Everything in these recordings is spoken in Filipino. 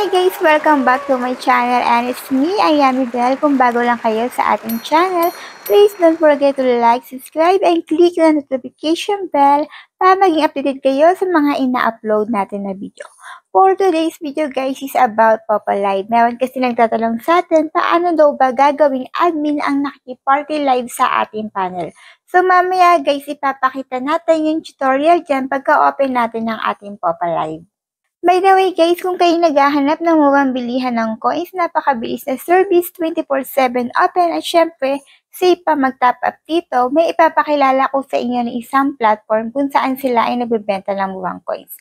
Hi guys! Welcome back to my channel and it's me, Ayami Bell. Kung bago lang kayo sa ating channel, please don't forget to like, subscribe, and click the notification bell para maging updated kayo sa mga ina-upload natin na video. For today's video guys is about Papa Live. Meron kasi nagtatanong sa atin paano daw ba gagawing admin ang nakikiparty live sa ating panel. So mamaya guys, ipapakita natin yung tutorial dyan pagka-open natin ng ating Papa Live. By the way guys, kung kayo naghahanap ng murang bilihan ng coins, napakabilis na service, 24/7 open at syempre, safe pa mag-top up dito, may ipapakilala ko sa inyo ng isang platform kung saan sila ay nagbebenta ng murang coins.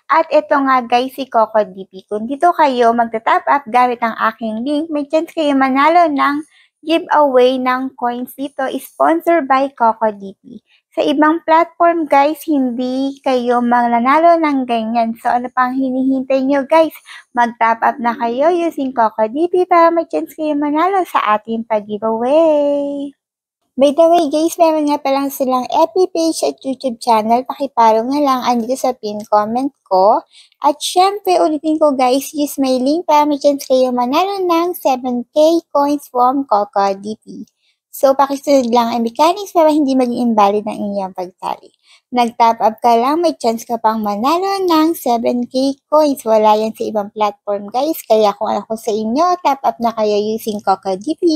At ito nga guys, si CocoDP. Kung dito kayo magta-top up gamit ang aking link, may chance kayo manalo ng giveaway ng coins dito, sponsored by CocoDP. Sa ibang platform guys, hindi kayo mananalo ng ganyan. So ano pang hinihintay nyo guys? Mag-top up na kayo using CocoDP para may chance kayo manalo sa ating pag-giveaway. By the way guys, meron nga palang silang FB page at YouTube channel. Pakipalo nga lang andito sa pin comment ko. At syempre, ulitin ko guys, use my link para may chance kayo manalo ng 7K coins from CocoDP. So, pakisunod lang ang mechanics para hindi maging invalid ang inyong pagtali. Nag-top up ka lang, may chance ka pang manalo ng 7K coins. Wala yan sa ibang platform guys. Kaya kung ano ko sa inyo, top up na kayo using CocoDP.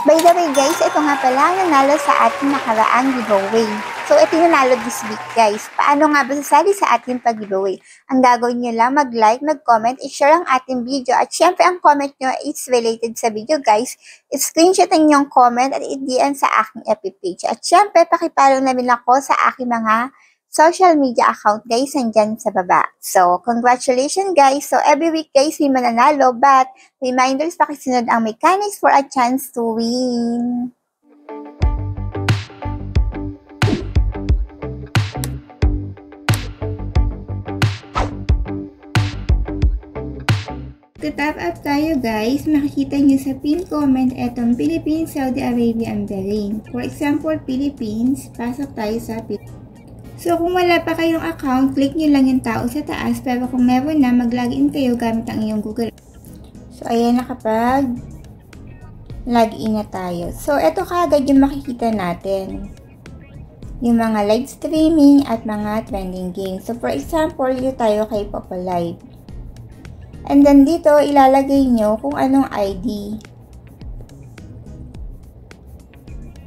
By the way guys, ito nga pala nanalo sa ating nakaraang giveaway. So ito yung nanalo this week guys. Paano nga ba sasali sa ating pag-giveaway? Ang gagawin nyo lang, mag-like, mag-comment, i-share ang ating video. At syempre ang comment nyo is related sa video guys. I-screenshot ang inyong comment at i-DM sa aking FB page. At syempre, pakipalo na rin ako sa aking mga social media account guys, nandyan sa baba. So, congratulations guys. So, every week guys, may mananalo. But, reminders, pakisunod ang mechanics for a chance to win. To-top up tayo guys, makikita nyo sa pin comment etong Philippines, Saudi Arabia, and Bahrain. For example, Philippines, pasok tayo sa Philippines. So, kung wala pa kayong account, click nyo lang yung tao sa taas. Pero kung meron na, mag-login kayo gamit ang iyong Google. So, ayan, nakapag-login na tayo. So, ito kaagad yung makikita natin. Yung mga live streaming at mga trending games. So, for example, dito tayo kay Papa Live. And then, dito, ilalagay nyo kung anong ID.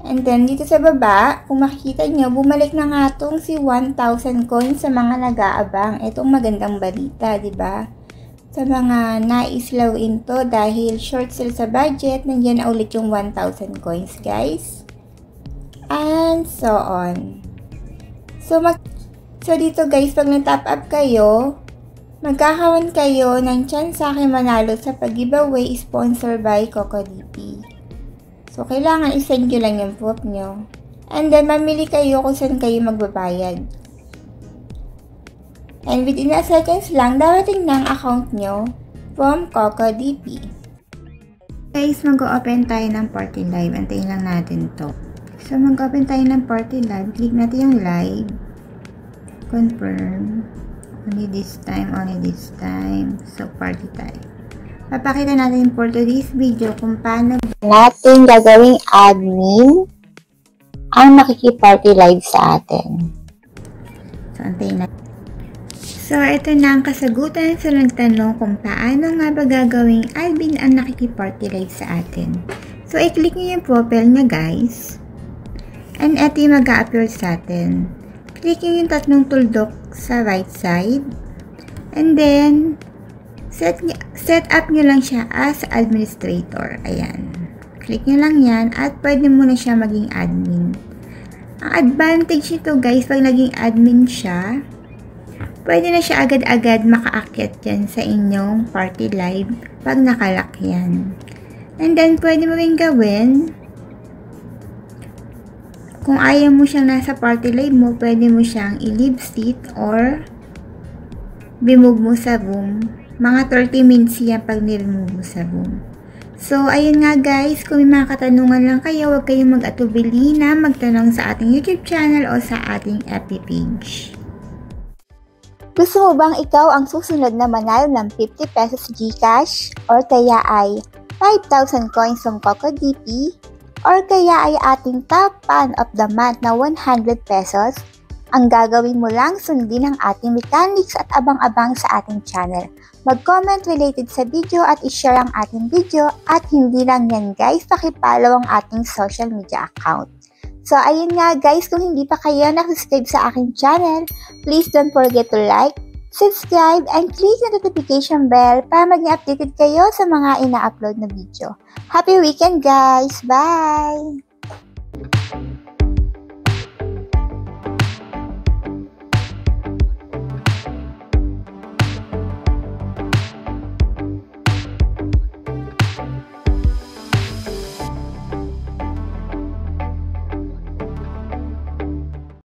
And then, dito sa baba, kung makikita nyo, bumalik na nga itong si 1,000 coins sa mga nag-aabang. Itong magandang balita, di ba? Sa mga nais lawin to dahil short sale sa budget, nandiyan na ulit yung 1,000 coins, guys. And so on. So dito guys, pag na-top up kayo, magkakaroon kayo ng chance sa akin manalo sa pag-giveaway sponsored by CocoDP. So, kailangan isend nyo lang yung proof nyo. And then, mamili kayo kung saan kayo magbabayad. And within a seconds lang, darating na ang account nyo from CocoDP. Guys, mag-open tayo ng party live. Antayin lang natin to. So, mag-open tayo ng party live. Click natin yung live. Confirm. Only this time. So, party tayo. Papakita natin for today's video kung paano natin gagawing admin ang makikiparty live sa atin. So, antayin natin. So, ito na ang kasagutan sa nagtanong kung paano nga ba gagawing admin ang nakikiparty live sa atin. So, i-click nyo yung profile niya guys. And ito yung mag-a-appear sa atin. Click nyo yung tatlong tuldok sa right side. And then, set up nyo lang siya as administrator. Ayan. Click nyo lang yan at pwede mo na siya maging admin. Ang advantage nito guys, pag naging admin siya, pwede na siya agad-agad makaakyat yan sa inyong party live pag nakalock yan. And then, pwede mo rin gawin, kung ayaw mo siyang nasa party live mo, pwede mo siyang i-leave seat or remove mo sa room. Mga 30 minutes yan pag niremove mo sa room. So, ayun nga guys, kung may mga katanungan lang kayo, huwag kayong mag-atubili na magtanong sa ating YouTube channel o sa ating FB page. Gusto mo bang ikaw ang susunod na manalo ng 50 pesos GCash? Or kaya ay 5,000 coins from CocoDP? Or kaya ay ating top fan of the month na 100 pesos? Ang gagawin mo lang, sundin ang ating mechanics at abang-abang sa ating channel. Mag-comment related sa video at i-share ang ating video, at hindi lang yan guys, pakipollow ang ating social media account. So ayun nga guys, kung hindi pa kayo nakasubscribe sa aking channel, please don't forget to like, subscribe, and click the notification bell para maging updated kayo sa mga ina-upload na video. Happy weekend guys! Bye!